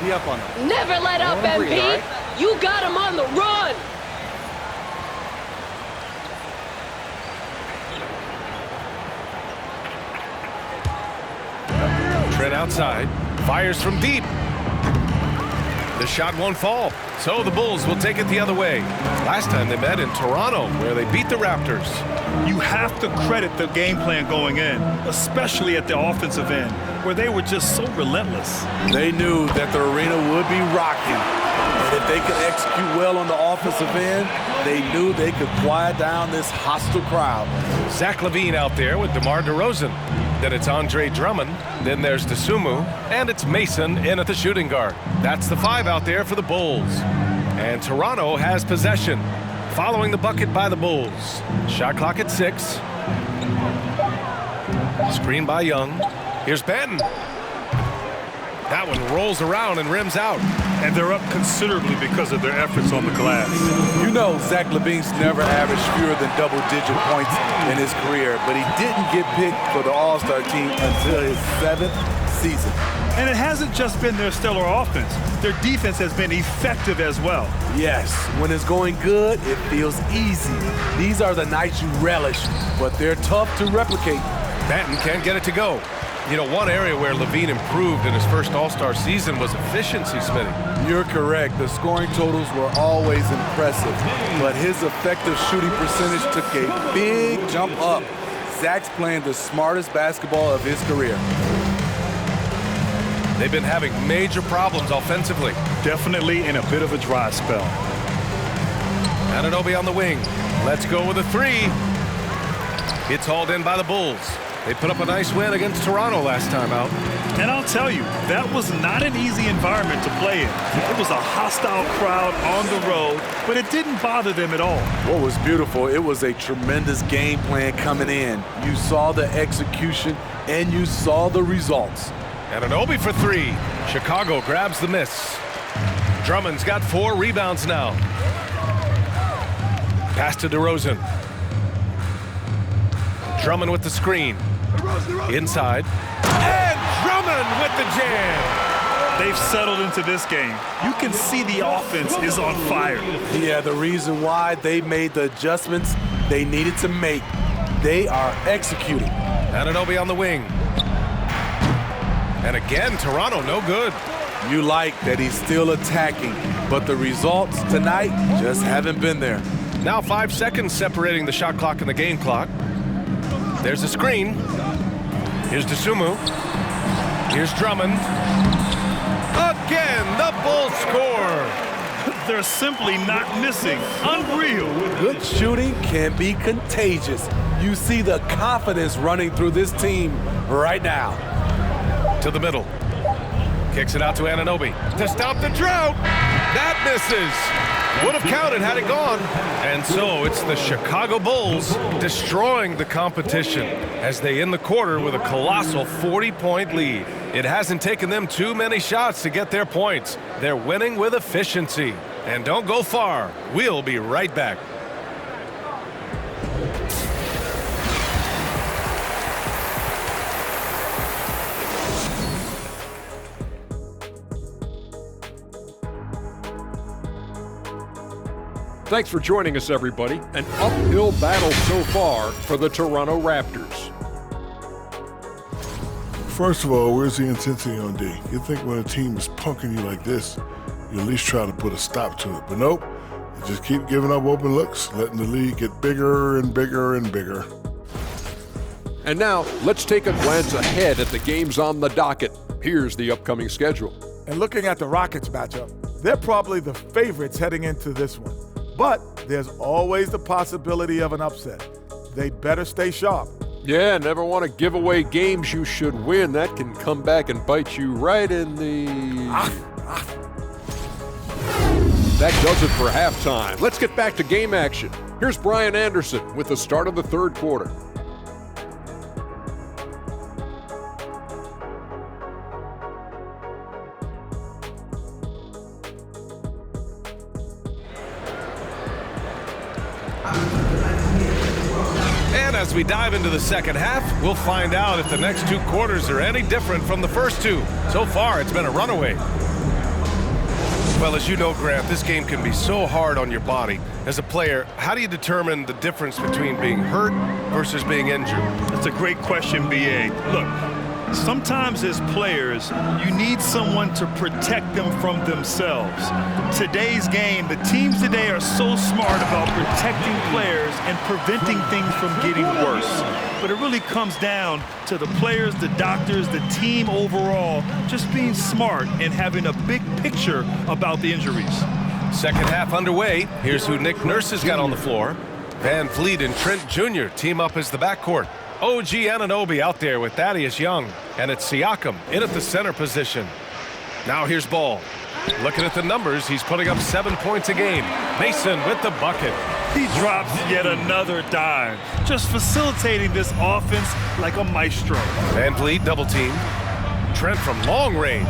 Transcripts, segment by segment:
Be up on them. Never let up, Breathe, MP. right? You got him on the run. Trent outside, fires from deep. The shot won't fall, so the Bulls will take it the other way. Last time they met in Toronto, where they beat the Raptors. You have to credit the game plan going in, especially at the offensive end, where they were just so relentless. They knew that the arena would be rocking. And if they could execute well on the offensive end, they knew they could quiet down this hostile crowd. Zach LaVine out there with DeMar DeRozan. Then it's Andre Drummond. Then there's Dosunmu. And it's Mason in at the shooting guard. That's the 5 out there for the Bulls. And Toronto has possession, following the bucket by the Bulls. Shot clock at 6. Screen by Young. Here's Benton. That one rolls around and rims out. And they're up considerably because of their efforts on the glass. You know Zach LaVine's never averaged fewer than double-digit points in his career, but he didn't get picked for the All-Star team until his 7th season. And it hasn't just been their stellar offense. Their defense has been effective as well. Yes, when it's going good, it feels easy. These are the nights you relish, but they're tough to replicate. Benton can't get it to go. You know, one area where LaVine improved in his first All-Star season was efficiency, Smitty. You're correct. The scoring totals were always impressive, but his effective shooting percentage took a big jump up. Zach's playing the smartest basketball of his career. They've been having major problems offensively. Definitely in a bit of a dry spell. Anunoby on the wing. Let's go with a 3. It's hauled in by the Bulls. They put up a nice win against Toronto last time out. And I'll tell you, that was not an easy environment to play in. It was a hostile crowd on the road, but it didn't bother them at all. What was beautiful, it was a tremendous game plan coming in. You saw the execution, and you saw the results. Anunoby for 3. Chicago grabs the miss. Drummond's got 4 rebounds now. Pass to DeRozan. Drummond with the screen. Inside. And Drummond with the jam. They've settled into this game. You can see the offense is on fire. Yeah, the reason why they made the adjustments they needed to make. They are executing. Anunoby on the wing. And again, Toronto no good. You like that he's still attacking, but the results tonight just haven't been there. Now 5 seconds separating the shot clock and the game clock. There's a screen. Here's Dosunmu. Here's Drummond. Again, the Bulls score. They're simply not missing. Unreal. Good shooting can be contagious. You see the confidence running through this team right now. To the middle. Kicks it out to Anunoby to stop the drought. That misses. Would have counted had it gone. And so it's the Chicago Bulls destroying the competition as they end the quarter with a colossal 40-point lead. It hasn't taken them too many shots to get their points. They're winning with efficiency. And don't go far. We'll be right back. Thanks for joining us, everybody. An uphill battle so far for the Toronto Raptors. First of all, where's the intensity on D? You'd think when a team is punking you like this, you at least try to put a stop to it. But nope, you just keep giving up open looks, letting the lead get bigger and bigger and bigger. And now, let's take a glance ahead at the games on the docket. Here's the upcoming schedule. And looking at the Rockets matchup, they're probably the favorites heading into this one. But there's always the possibility of an upset. They'd better stay sharp. Yeah, never want to give away games you should win. That can come back and bite you right in the... That does it for halftime. Let's get back to game action. Here's Brian Anderson with the start of the third quarter. And as we dive into the second half, we'll find out if the next 2 quarters are any different from the first 2. So far, it's been a runaway. Well, as you know, Grant, this game can be so hard on your body. As a player, how do you determine the difference between being hurt versus being injured? That's a great question, B.A. Look, sometimes as players, you need someone to protect them from themselves. Today's game, the teams today are so smart about protecting players and preventing things from getting worse. But it really comes down to the players, the doctors, the team overall, just being smart and having a big picture about the injuries. Second half underway. Here's who Nick Nurse has got on the floor. Van Vliet and Trent Jr. team up as the backcourt. OG Anunoby out there with Thaddeus Young. And it's Siakam in at the center position. Now here's Ball. Looking at the numbers, he's putting up 7 points a game. Mason with the bucket. He drops yet another dime, just facilitating this offense like a maestro. Van Vliet double team. Trent from long range.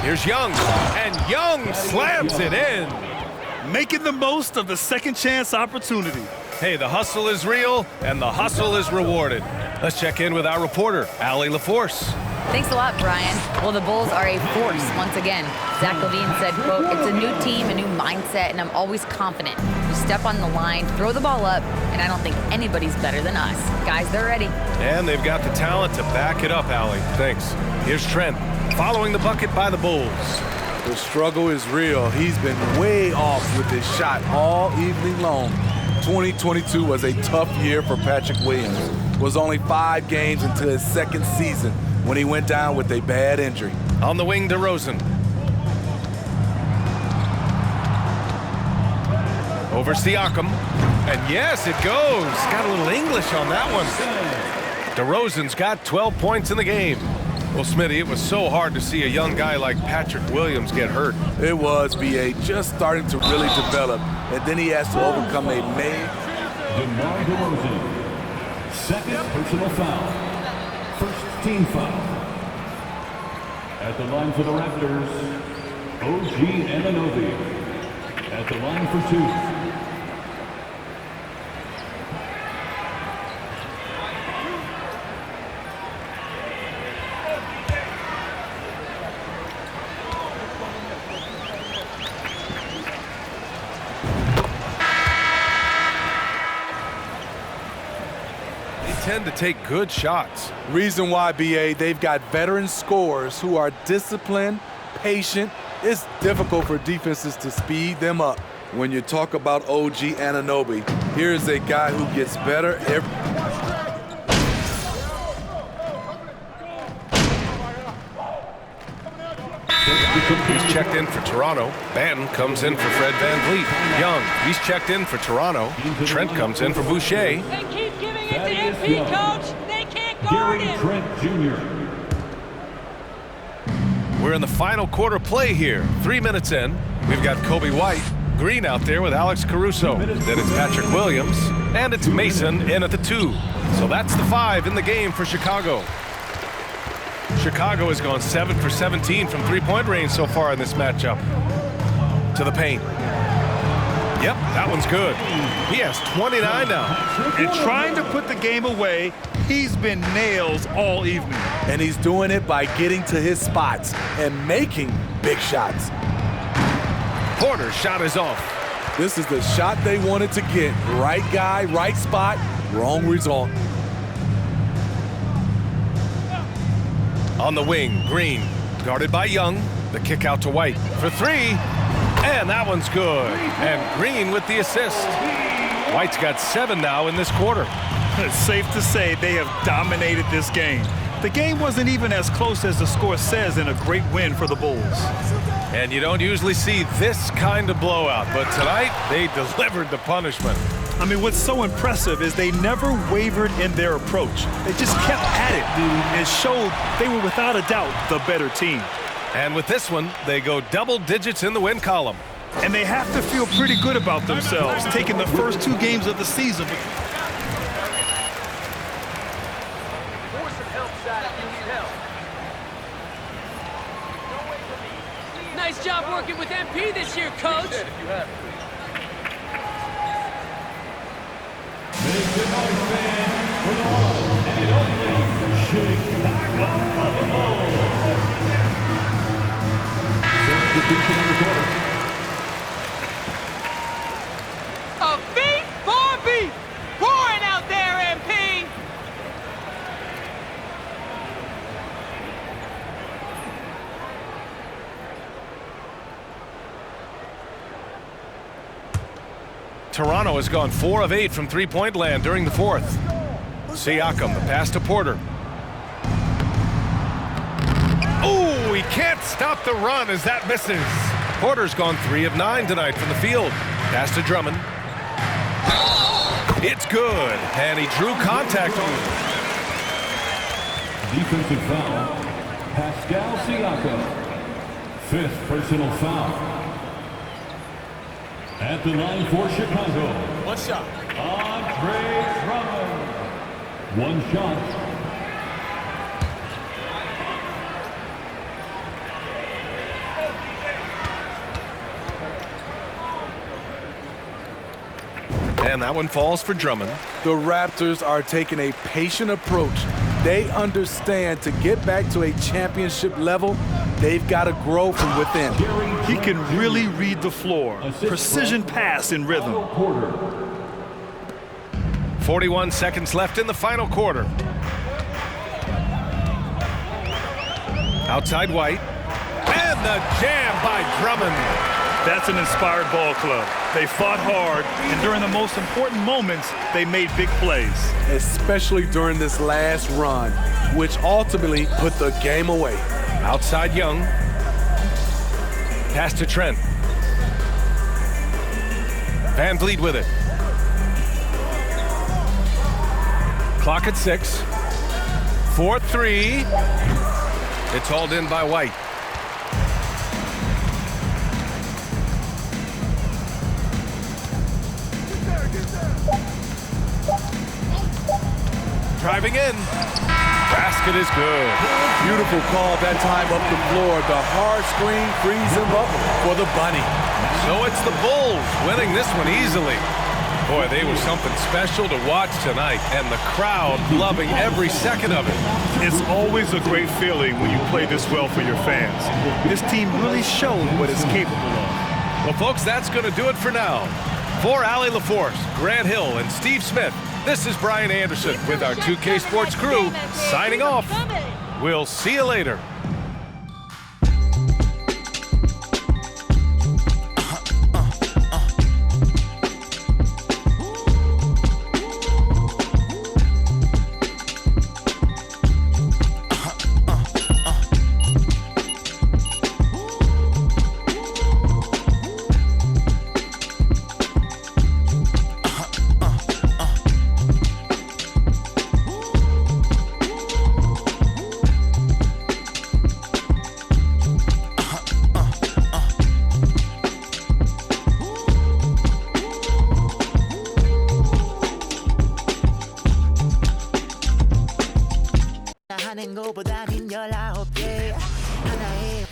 Here's Young, and Young slams it in. Making the most of the second chance opportunity. Hey, the hustle is real, and the hustle is rewarded. Let's check in with our reporter, Allie LaForce. Thanks a lot, Brian. Well, the Bulls are a force once again. Zach LaVine said, quote, "It's a new team, a new mindset, and I'm always confident. We step on the line, throw the ball up, and I don't think anybody's better than us. Guys, they're ready." And they've got the talent to back it up, Allie. Thanks. Here's Trent, following the bucket by the Bulls. The struggle is real. He's been way off with his shot all evening long. 2022 was a tough year for Patrick Williams. It was only 5 games into his second season when he went down with a bad injury. On the wing, DeRozan. Over Siakam. And yes, it goes. Got a little English on that one. DeRozan's got 12 points in the game. Well, Smitty, it was so hard to see a young guy like Patrick Williams get hurt. It was, B.A., just starting to really develop, and then he has to overcome a DeMar DeRozan, second personal foul, first team foul. At the line for the Raptors, OG Anunoby. At the line for 2. Tend to take good shots. Reason why, B.A., they've got veteran scorers who are disciplined, patient. It's difficult for defenses to speed them up. When you talk about OG Anunoby, here's a guy who gets better every... He's checked in for Toronto. Banton comes in for Fred Van Vliet. Young, he's checked in for Toronto. Trent comes in for Boucher. They keep giving it to MP, coach. They can't guard him. Trent Jr. We're in the final quarter play here. 3 minutes in. We've got Kobe White, Green out there with Alex Caruso. Then it's Patrick Williams, and it's Mason in at the 2. So that's the 5 in the game for Chicago. Chicago has gone 7 for 17 from three-point range so far in this matchup. To the paint. Yep, that one's good. He has 29 now. And trying to put the game away, he's been nails all evening. And he's doing it by getting to his spots and making big shots. Porter's shot is off. This is the shot they wanted to get. Right guy, right spot, wrong result. On the wing, Green, guarded by Young. The kick out to White for 3. And that one's good. And Green with the assist. White's got 7 now in this quarter. It's safe to say they have dominated this game. The game wasn't even as close as the score says in a great win for the Bulls. And you don't usually see this kind of blowout, but tonight they delivered the punishment. I mean, what's so impressive is they never wavered in their approach. They just kept at it and showed they were without a doubt the better team. And with this one, they go double digits in the win column. And they have to feel pretty good about themselves, taking the first 2 games of the season. Nice job working with MP this year, coach. A beat for beat. Pouring out there, MP. Toronto has gone 4 of 8 from three-point land during the fourth. Siakam, the pass to Porter. Oh, he can't stop the run as that misses. Porter's gone 3 of 9 tonight from the field. Pass to Drummond. It's good, and he drew contact on it. Defensive foul, Pascal Siakam. 5th personal foul. At the line for Chicago. One shot. Andre Drummond. One shot. And that one falls for Drummond. The Raptors are taking a patient approach. They understand to get back to a championship level, they've got to grow from within. He can really read the floor. Precision pass in rhythm. 41 seconds left in the final quarter. Outside White. And the jam by Drummond. That's an inspired ball club. They fought hard, and during the most important moments, they made big plays. Especially during this last run, which ultimately put the game away. Outside Young. Pass to Trent. Van Vliet with it. Clock at 6. 4-3. It's hauled in by White. Driving in. Basket is good. Beautiful call that time up the floor. The hard screen frees him up for the bunny. So it's the Bulls winning this one easily. Boy, they were something special to watch tonight, and the crowd loving every second of it. It's always a great feeling when you play this well for your fans. This team really showed what it's capable of. Well, folks, that's going to do it for now. For Allie LaForce, Grant Hill, and Steve Smith, this is Brian Anderson with our 2K Sports crew signing off. We'll see you later. 하는 거보다 빈 19개 하나에